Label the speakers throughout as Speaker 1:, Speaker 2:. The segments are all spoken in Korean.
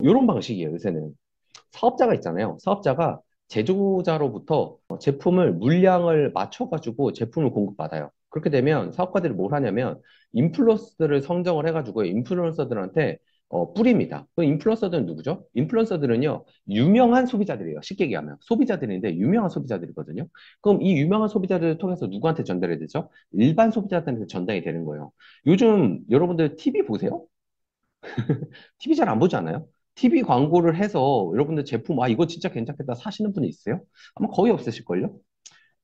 Speaker 1: 이런 방식이에요, 요새는. 사업자가 있잖아요. 사업자가 제조자로부터 제품을 물량을 맞춰가지고 제품을 공급받아요. 그렇게 되면 사업가들이 뭘 하냐면 인플루언서들을 선정을 해가지고 인플루언서들한테 뿌립니다. 그 인플루언서들은 누구죠? 인플루언서들은요, 유명한 소비자들이에요. 쉽게 얘기하면. 소비자들인데 유명한 소비자들이거든요. 그럼 이 유명한 소비자들을 통해서 누구한테 전달이 되죠? 일반 소비자들한테 전달이 되는 거예요. 요즘 여러분들 TV 보세요? TV 잘 안 보지 않아요? TV 광고를 해서 여러분들 제품, 아, 이거 진짜 괜찮겠다 사시는 분이 있어요? 아마 거의 없으실걸요?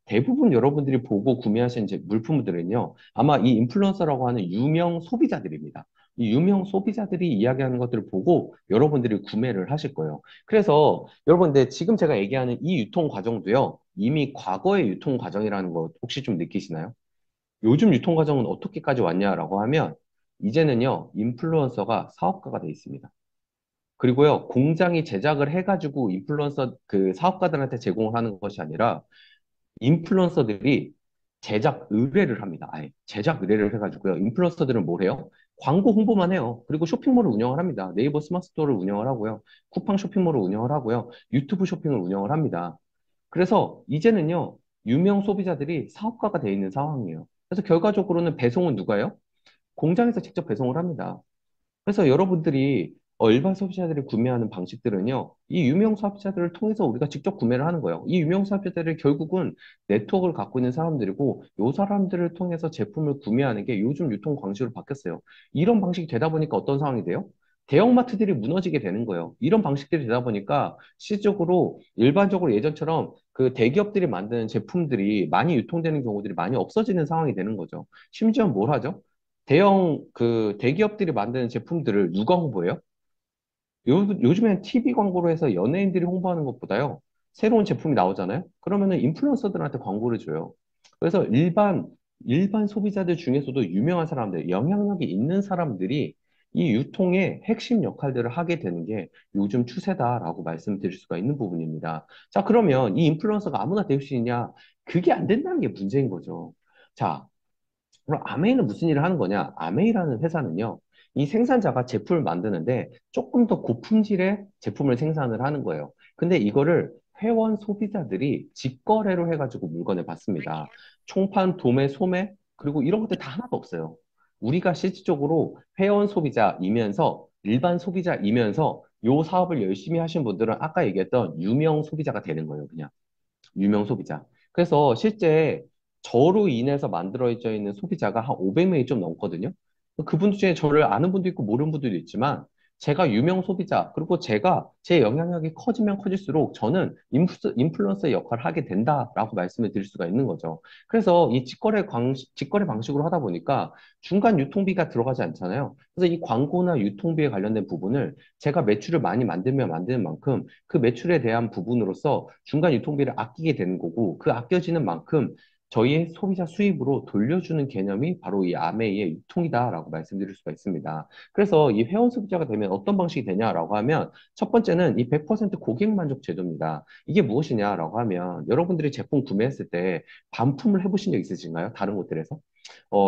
Speaker 1: 대부분 여러분들이 보고 구매하신 물품들은요, 아마 이 인플루언서라고 하는 유명 소비자들입니다. 이 유명 소비자들이 이야기하는 것들을 보고 여러분들이 구매를 하실 거예요. 그래서 여러분들 지금 제가 얘기하는 이 유통 과정도요, 이미 과거의 유통 과정이라는 거 혹시 좀 느끼시나요? 요즘 유통 과정은 어떻게까지 왔냐라고 하면, 이제는요, 인플루언서가 사업가가 돼 있습니다. 그리고요, 공장이 제작을 해가지고 인플루언서 그 사업가들한테 제공을 하는 것이 아니라 인플루언서들이 제작 의뢰를 합니다. 아예 제작 의뢰를 해가지고요. 인플루언서들은 뭘 해요? 광고 홍보만 해요. 그리고 쇼핑몰을 운영을 합니다. 네이버 스마트 스토어를 운영을 하고요. 쿠팡 쇼핑몰을 운영을 하고요. 유튜브 쇼핑을 운영을 합니다. 그래서 이제는요, 유명 소비자들이 사업가가 돼 있는 상황이에요. 그래서 결과적으로는 배송은 누가 해요? 공장에서 직접 배송을 합니다. 그래서 여러분들이 일반 소비자들이 구매하는 방식들은요, 이 유명 소비자들을 통해서 우리가 직접 구매를 하는 거예요. 이 유명 소비자들이 결국은 네트워크를 갖고 있는 사람들이고, 이 사람들을 통해서 제품을 구매하는 게 요즘 유통 방식으로 바뀌었어요. 이런 방식이 되다 보니까 어떤 상황이 돼요? 대형마트들이 무너지게 되는 거예요. 이런 방식들이 되다 보니까 실질적으로 일반적으로 예전처럼 그 대기업들이 만드는 제품들이 많이 유통되는 경우들이 많이 없어지는 상황이 되는 거죠. 심지어 뭘 하죠? 대기업들이 만드는 제품들을 누가 홍보해요? 요즘엔 TV 광고로 해서 연예인들이 홍보하는 것보다요, 새로운 제품이 나오잖아요? 그러면은 인플루언서들한테 광고를 줘요. 그래서 일반 소비자들 중에서도 유명한 사람들, 영향력이 있는 사람들이 이 유통의 핵심 역할들을 하게 되는 게 요즘 추세다라고 말씀드릴 수가 있는 부분입니다. 자, 그러면 이 인플루언서가 아무나 될 수 있냐? 그게 안 된다는 게 문제인 거죠. 자, 그럼 아메이는 무슨 일을 하는 거냐? 아메이라는 회사는요, 이 생산자가 제품을 만드는데 조금 더 고품질의 제품을 생산을 하는 거예요. 근데 이거를 회원 소비자들이 직거래로 해가지고 물건을 받습니다. 총판, 도매, 소매, 그리고 이런 것들 다 하나도 없어요. 우리가 실질적으로 회원 소비자이면서 일반 소비자이면서 요 사업을 열심히 하신 분들은 아까 얘기했던 유명 소비자가 되는 거예요, 그냥. 유명 소비자. 그래서 실제 저로 인해서 만들어져 있는 소비자가 한 500명이 좀 넘거든요. 그분 중에 저를 아는 분도 있고 모르는 분들도 있지만 제가 유명 소비자, 그리고 제가 제 영향력이 커지면 커질수록 저는 인플루언서의 역할을 하게 된다라고 말씀을 드릴 수가 있는 거죠. 그래서 이 직거래 방식으로 하다 보니까 중간 유통비가 들어가지 않잖아요. 그래서 이 광고나 유통비에 관련된 부분을 제가 매출을 많이 만들면 만드는 만큼 그 매출에 대한 부분으로서 중간 유통비를 아끼게 되는 거고, 그 아껴지는 만큼 저희의 소비자 수입으로 돌려주는 개념이 바로 이 아메이의 유통이다라고 말씀드릴 수가 있습니다. 그래서 이 회원 소비자가 되면 어떤 방식이 되냐라고 하면 첫 번째는 이 100% 고객 만족 제도입니다. 이게 무엇이냐라고 하면 여러분들이 제품 구매했을 때 반품을 해보신 적 있으신가요? 다른 곳들에서?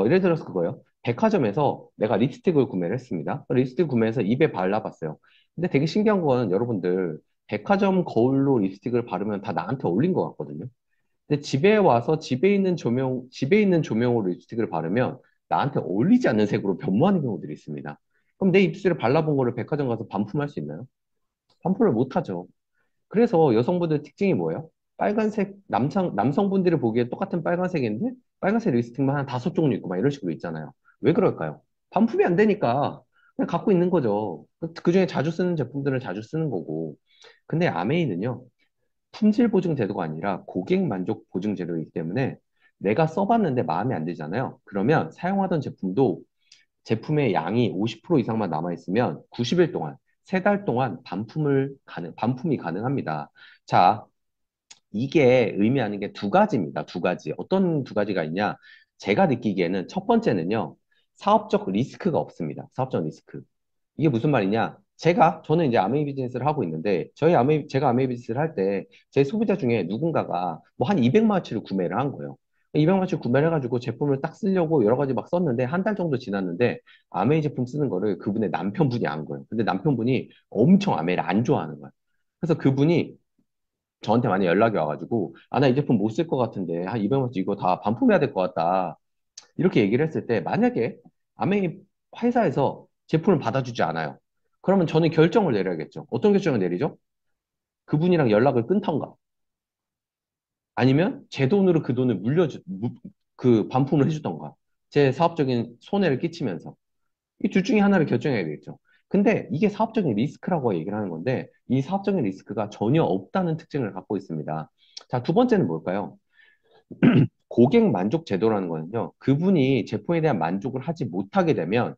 Speaker 1: 예를 들어서 그거요. 백화점에서 내가 립스틱을 구매를 했습니다. 립스틱 구매해서 입에 발라봤어요. 근데 되게 신기한 건 여러분들 백화점 거울로 립스틱을 바르면 다 나한테 어울린 것 같거든요. 근데 집에 와서 집에 있는 조명으로 립스틱을 바르면 나한테 어울리지 않는 색으로 변모하는 경우들이 있습니다. 그럼 내 입술에 발라본 거를 백화점 가서 반품할 수 있나요? 반품을 못 하죠. 그래서 여성분들 특징이 뭐예요? 빨간색, 남성분들이 보기에 똑같은 빨간색인데, 빨간색 립스틱만 한 다섯 종류 있고 막 이런 식으로 있잖아요. 왜 그럴까요? 반품이 안 되니까 그냥 갖고 있는 거죠. 그중에 자주 쓰는 제품들은 자주 쓰는 거고. 근데 아메이는요, 품질 보증 제도가 아니라 고객 만족 보증 제도이기 때문에 내가 써봤는데 마음에 안 들잖아요. 그러면 사용하던 제품의 양이 50% 이상만 남아있으면 90일 동안, 세 달 동안 반품이 가능합니다. 자, 이게 의미하는 게 두 가지입니다. 두 가지. 어떤 두 가지가 있냐? 제가 느끼기에는 첫 번째는요, 사업적 리스크가 없습니다. 사업적 리스크. 이게 무슨 말이냐? 저는 이제 아메이 비즈니스를 하고 있는데, 제가 아메이 비즈니스를 할 때, 제 소비자 중에 누군가가 뭐 한 200만 원치를 구매를 한 거예요. 200만 원씩 구매를 해가지고 제품을 딱 쓰려고 여러 가지 막 썼는데 한 달 정도 지났는데 아메이 제품 쓰는 거를 그분의 남편분이 안 거예요. 근데 남편분이 엄청 아메이를 안 좋아하는 거예요. 그래서 그분이 저한테 많이 연락이 와가지고 아, 나 이 제품 못 쓸 것 같은데 한 200만 원씩 이거 다 반품해야 될 것 같다. 이렇게 얘기를 했을 때 만약에 아메이 회사에서 제품을 받아주지 않아요. 그러면 저는 결정을 내려야겠죠. 어떤 결정을 내리죠? 그분이랑 연락을 끊던가 아니면 제 돈으로 그 돈을 그 반품을 해주던가 제 사업적인 손해를 끼치면서 이 둘 중에 하나를 결정해야 되겠죠. 근데 이게 사업적인 리스크라고 얘기를 하는 건데 이 사업적인 리스크가 전혀 없다는 특징을 갖고 있습니다. 자, 두 번째는 뭘까요? 고객 만족 제도라는 거는요. 그분이 제품에 대한 만족을 하지 못하게 되면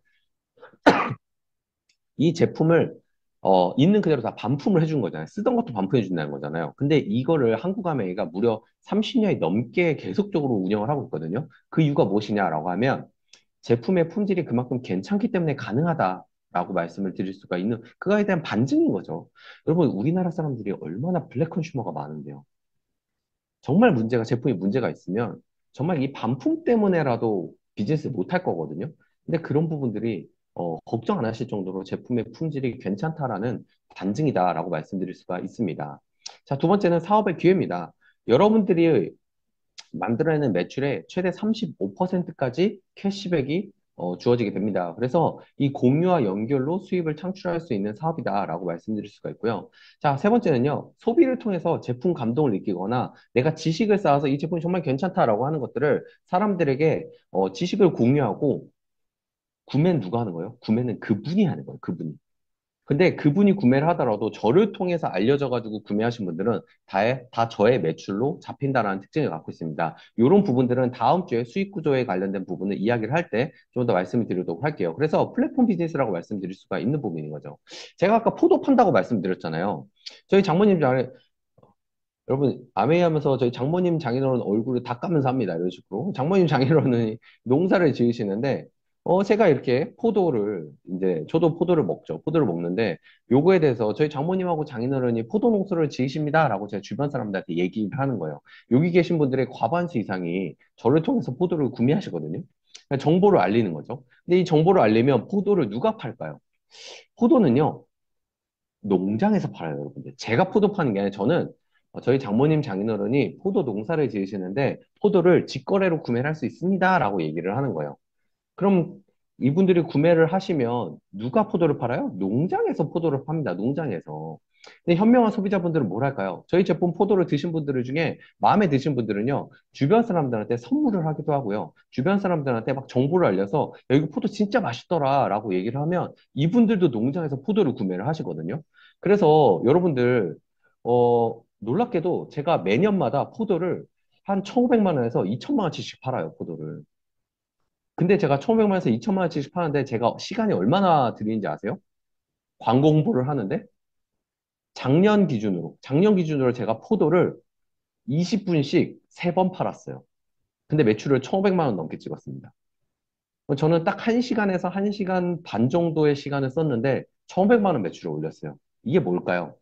Speaker 1: 이 제품을 있는 그대로 다 반품을 해준 거잖아요. 쓰던 것도 반품해 준다는 거잖아요. 근데 이거를 한국아메이가 무려 30년이 넘게 계속적으로 운영을 하고 있거든요. 그 이유가 무엇이냐라고 하면 제품의 품질이 그만큼 괜찮기 때문에 가능하다라고 말씀을 드릴 수가 있는 그거에 대한 반증인 거죠. 여러분, 우리나라 사람들이 얼마나 블랙 컨슈머가 많은데요. 정말 제품이 문제가 있으면 정말 이 반품 때문에라도 비즈니스 못 할 거거든요. 근데 그런 부분들이 걱정 안 하실 정도로 제품의 품질이 괜찮다라는 반증이다라고 말씀드릴 수가 있습니다. 자, 두 번째는 사업의 기회입니다. 여러분들이 만들어내는 매출의 최대 35%까지 캐시백이 주어지게 됩니다. 그래서 이 공유와 연결로 수입을 창출할 수 있는 사업이다라고 말씀드릴 수가 있고요. 자, 세 번째는요. 소비를 통해서 제품 감동을 느끼거나 내가 지식을 쌓아서 이 제품이 정말 괜찮다라고 하는 것들을 사람들에게 지식을 공유하고 구매는 누가 하는 거예요? 구매는 그분이 하는 거예요. 그분이. 근데 그분이 구매를 하더라도 저를 통해서 알려져가지고 구매하신 분들은 다 저의 매출로 잡힌다라는 특징을 갖고 있습니다. 이런 부분들은 다음 주에 수익 구조에 관련된 부분을 이야기를 할 때 좀 더 말씀을 드리도록 할게요. 그래서 플랫폼 비즈니스라고 말씀드릴 수가 있는 부분인 거죠. 제가 아까 포도 판다고 말씀드렸잖아요. 저희 장모님 여러분, 아메이 하면서 저희 장모님 장인어른 얼굴을 다 까면서 합니다. 이런 식으로. 장모님 장인어른이 농사를 지으시는데, 제가 이렇게 저도 포도를 먹죠. 포도를 먹는데, 요거에 대해서 저희 장모님하고 장인어른이 포도 농사를 지으십니다라고 제가 주변 사람들한테 얘기를 하는 거예요. 여기 계신 분들의 과반수 이상이 저를 통해서 포도를 구매하시거든요. 그러니까 정보를 알리는 거죠. 근데 이 정보를 알리면 포도를 누가 팔까요? 포도는요, 농장에서 팔아요, 여러분들. 제가 포도 파는 게 아니라 저는 저희 장모님 장인어른이 포도 농사를 지으시는데 포도를 직거래로 구매를 할 수 있습니다라고 얘기를 하는 거예요. 그럼 이분들이 구매를 하시면 누가 포도를 팔아요? 농장에서 포도를 팝니다. 농장에서. 근데 현명한 소비자분들은 뭘 할까요? 저희 제품 포도를 드신 분들 중에 마음에 드신 분들은요, 주변 사람들한테 선물을 하기도 하고요. 주변 사람들한테 막 정보를 알려서 야, 이거 포도 진짜 맛있더라 라고 얘기를 하면 이분들도 농장에서 포도를 구매를 하시거든요. 그래서 여러분들, 놀랍게도 제가 매년마다 포도를 한 1,500만 원에서 2천만 원치씩 팔아요, 포도를. 근데 제가 1,500만 원에서 2천만 원치씩 파는데 제가 시간이 얼마나 들이는지 아세요? 광고 홍보를 하는데 작년 기준으로 제가 포도를 20분씩 3번 팔았어요. 근데 매출을 1,500만 원 넘게 찍었습니다. 저는 딱 1시간에서 1시간 반 정도의 시간을 썼는데 1,500만 원 매출을 올렸어요. 이게 뭘까요?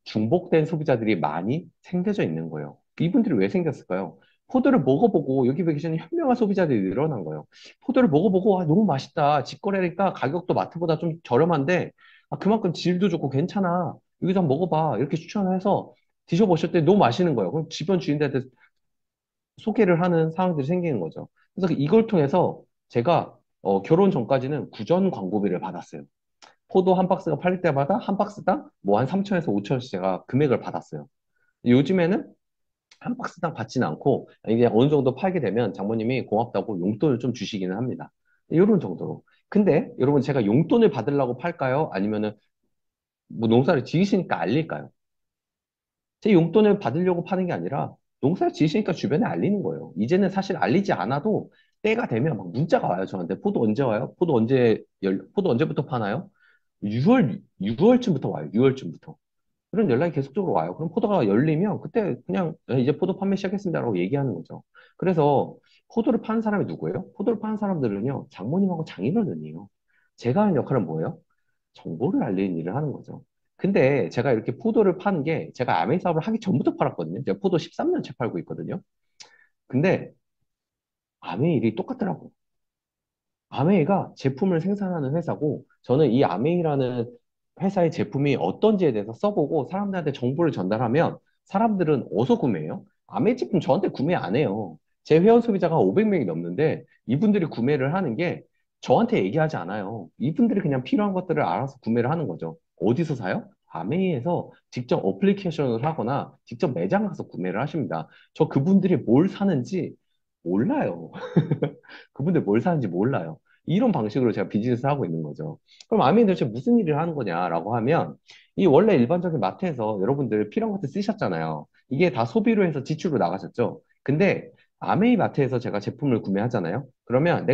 Speaker 1: 중복된 소비자들이 많이 생겨져 있는 거예요. 이분들이 왜 생겼을까요? 포도를 먹어보고 여기 계시는 현명한 소비자들이 늘어난 거예요. 포도를 먹어보고 아, 너무 맛있다. 직거래니까 가격도 마트보다 좀 저렴한데 아, 그만큼 질도 좋고 괜찮아. 여기서 한번 먹어봐. 이렇게 추천을 해서 드셔보셨더니 너무 맛있는 거예요. 그럼 주변 주인들한테 소개를 하는 상황들이 생기는 거죠. 그래서 이걸 통해서 제가 결혼 전까지는 구전 광고비를 받았어요. 포도 한 박스가 팔릴 때마다 한 박스당 뭐 한 3천에서 5천원씩 제가 금액을 받았어요. 요즘에는 한 박스당 받지는 않고 이게 어느 정도 팔게 되면 장모님이 고맙다고 용돈을 좀 주시기는 합니다. 이런 정도로. 근데 여러분 제가 용돈을 받으려고 팔까요? 아니면은 뭐 농사를 지으시니까 알릴까요? 제 용돈을 받으려고 파는 게 아니라 농사를 지으시니까 주변에 알리는 거예요. 이제는 사실 알리지 않아도 때가 되면 막 문자가 와요, 저한테. 포도 언제 와요? 포도 언제부터 파나요? 6월쯤부터 와요, 6월쯤부터. 그런 연락이 계속적으로 와요. 그럼 포도가 열리면 그때 그냥 이제 포도 판매 시작했습니다라고 얘기하는 거죠. 그래서 포도를 파는 사람이 누구예요? 포도를 파는 사람들은요, 장모님하고 장인어른이에요. 제가 하는 역할은 뭐예요? 정보를 알리는 일을 하는 거죠. 근데 제가 이렇게 포도를 파는 게 제가 아메이 사업을 하기 전부터 팔았거든요. 제가 포도 13년째 팔고 있거든요. 근데 아메일이 똑같더라고. 아메이가 제품을 생산하는 회사고, 저는 이 아메이라는 회사의 제품이 어떤지에 대해서 써보고 사람들한테 정보를 전달하면 사람들은 어디서 구매해요? 아메이 제품 저한테 구매 안 해요. 제 회원 소비자가 500명이 넘는데 이분들이 구매를 하는 게 저한테 얘기하지 않아요. 이분들이 그냥 필요한 것들을 알아서 구매를 하는 거죠. 어디서 사요? 아메이에서 직접 어플리케이션을 하거나 직접 매장 가서 구매를 하십니다. 저 그분들이 뭘 사는지 몰라요. 그분들 뭘 사는지 몰라요. 이런 방식으로 제가 비즈니스를 하고 있는 거죠. 그럼 아미는 도대체 무슨 일을 하는 거냐라고 하면, 이 원래 일반적인 마트에서 여러분들 필요한 것들 쓰셨잖아요. 이게 다 소비로 해서 지출로 나가셨죠. 근데 아메이 마트에서 제가 제품을 구매하잖아요. 그러면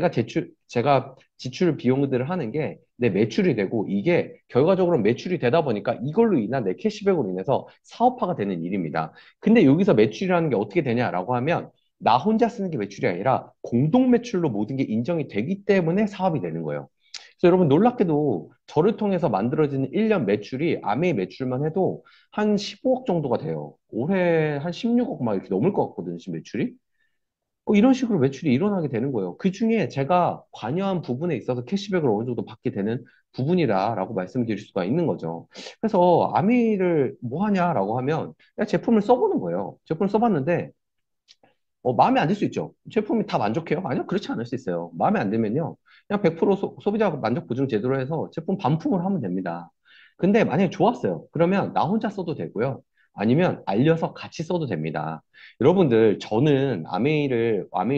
Speaker 1: 제가 지출 비용들을 하는 게 내 매출이 되고, 이게 결과적으로 매출이 되다 보니까 이걸로 인한 내 캐시백으로 인해서 사업화가 되는 일입니다. 근데 여기서 매출이라는 게 어떻게 되냐라고 하면, 나 혼자 쓰는 게 매출이 아니라 공동 매출로 모든 게 인정이 되기 때문에 사업이 되는 거예요. 그래서 여러분 놀랍게도 저를 통해서 만들어지는 1년 매출이 아메이 매출만 해도 한 15억 정도가 돼요. 올해 한 16억 막 이렇게 넘을 것 같거든요, 지금 매출이. 이런 식으로 매출이 일어나게 되는 거예요. 그 중에 제가 관여한 부분에 있어서 캐시백을 어느 정도 받게 되는 부분이라라고 말씀드릴 수가 있는 거죠. 그래서 아미를 뭐 하냐라고 하면 그냥 제품을 써보는 거예요. 제품을 써봤는데 마음에 안 들 수 있죠. 제품이 다 만족해요? 아니요, 그렇지 않을 수 있어요. 마음에 안 들면요. 그냥 100% 소비자 만족 보증 제도로 해서 제품 반품을 하면 됩니다. 근데 만약에 좋았어요. 그러면 나 혼자 써도 되고요. 아니면 알려서 같이 써도 됩니다. 여러분들, 저는 아메이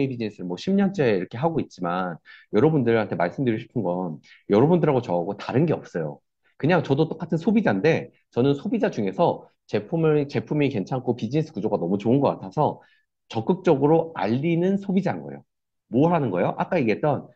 Speaker 1: 비즈니스를 뭐 10년째 이렇게 하고 있지만, 여러분들한테 말씀드리고 싶은 건, 여러분들하고 저하고 다른 게 없어요. 그냥 저도 똑같은 소비자인데, 저는 소비자 중에서 제품이 괜찮고 비즈니스 구조가 너무 좋은 것 같아서 적극적으로 알리는 소비자인 거예요. 뭘 하는 거예요? 아까 얘기했던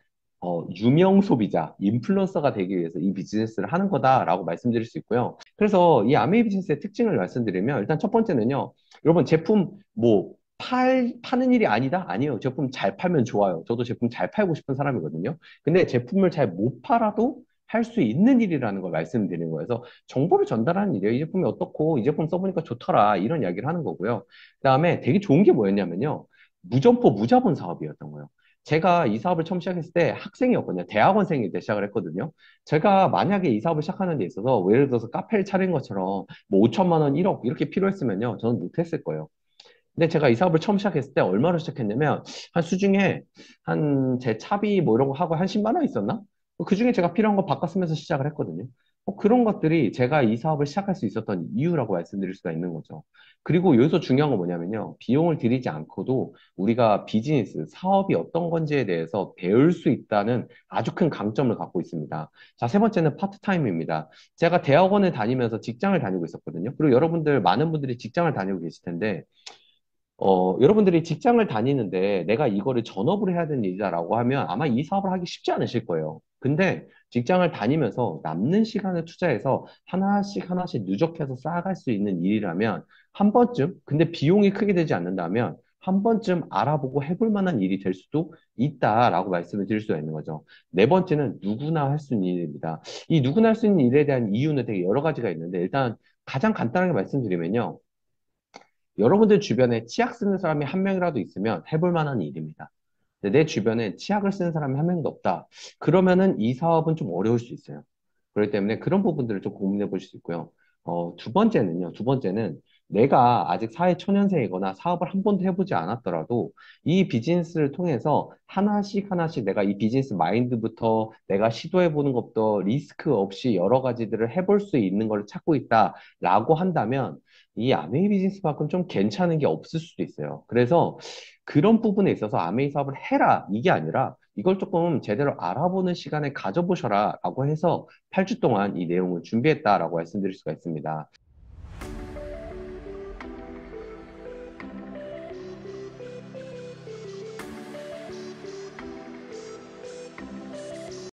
Speaker 1: 유명 소비자, 인플루언서가 되기 위해서 이 비즈니스를 하는 거다라고 말씀드릴 수 있고요. 그래서 이 아메이 비즈니스의 특징을 말씀드리면 일단 첫 번째는요. 여러분 제품 뭐 파는 일이 아니다? 아니에요. 제품 잘 팔면 좋아요. 저도 제품 잘 팔고 싶은 사람이거든요. 근데 제품을 잘 못 팔아도 할 수 있는 일이라는 걸 말씀드리는 거예요. 그래서 정보를 전달하는 일이에요. 이 제품이 어떻고, 이 제품 써보니까 좋더라. 이런 이야기를 하는 거고요. 그다음에 되게 좋은 게 뭐였냐면요. 무점포 무자본 사업이었던 거예요. 제가 이 사업을 처음 시작했을 때 학생이었거든요. 대학원생일 때 시작을 했거든요. 제가 만약에 이 사업을 시작하는 데 있어서 예를 들어서 카페를 차린 것처럼 뭐 5천만 원, 1억 이렇게 필요했으면요. 저는 못했을 거예요. 근데 제가 이 사업을 처음 시작했을 때 얼마로 시작했냐면 한 수중에 한 제 차비 뭐 이런 거 하고 한 10만 원 있었나? 그중에 제가 필요한 거 바꿔 쓰면서 시작을 했거든요. 그런 것들이 제가 이 사업을 시작할 수 있었던 이유라고 말씀드릴 수가 있는 거죠. 그리고 여기서 중요한 건 뭐냐면요. 비용을 들이지 않고도 우리가 비즈니스, 사업이 어떤 건지에 대해서 배울 수 있다는 아주 큰 강점을 갖고 있습니다. 자, 세 번째는 파트타임입니다. 제가 대학원을 다니면서 직장을 다니고 있었거든요. 그리고 여러분들, 많은 분들이 직장을 다니고 계실 텐데, 여러분들이 직장을 다니는데 내가 이거를 전업으로 해야 되는 일이다라고 하면 아마 이 사업을 하기 쉽지 않으실 거예요. 근데 직장을 다니면서 남는 시간을 투자해서 하나씩 하나씩 누적해서 쌓아갈 수 있는 일이라면 한 번쯤, 근데 비용이 크게 되지 않는다면 한 번쯤 알아보고 해볼 만한 일이 될 수도 있다라고 말씀을 드릴 수가 있는 거죠. 네 번째는 누구나 할 수 있는 일입니다. 이 누구나 할 수 있는 일에 대한 이유는 되게 여러 가지가 있는데 일단 가장 간단하게 말씀드리면요. 여러분들 주변에 치약 쓰는 사람이 한 명이라도 있으면 해볼 만한 일입니다. 근데 내 주변에 치약을 쓰는 사람이 한 명도 없다. 그러면은 이 사업은 좀 어려울 수 있어요. 그렇기 때문에 그런 부분들을 좀 고민해 보실 수 있고요. 두 번째는 내가 아직 사회 초년생이거나 사업을 한 번도 해보지 않았더라도 이 비즈니스를 통해서 하나씩 하나씩 내가 이 비즈니스 마인드부터 내가 시도해 보는 것도 리스크 없이 여러 가지들을 해볼 수 있는 걸 찾고 있다라고 한다면 이 아메이 비즈니스만큼 좀 괜찮은 게 없을 수도 있어요. 그래서 그런 부분에 있어서 아메이 사업을 해라 이게 아니라 이걸 조금 제대로 알아보는 시간을 가져보셔라 라고 해서 8주 동안 이 내용을 준비했다라고 말씀드릴 수가 있습니다.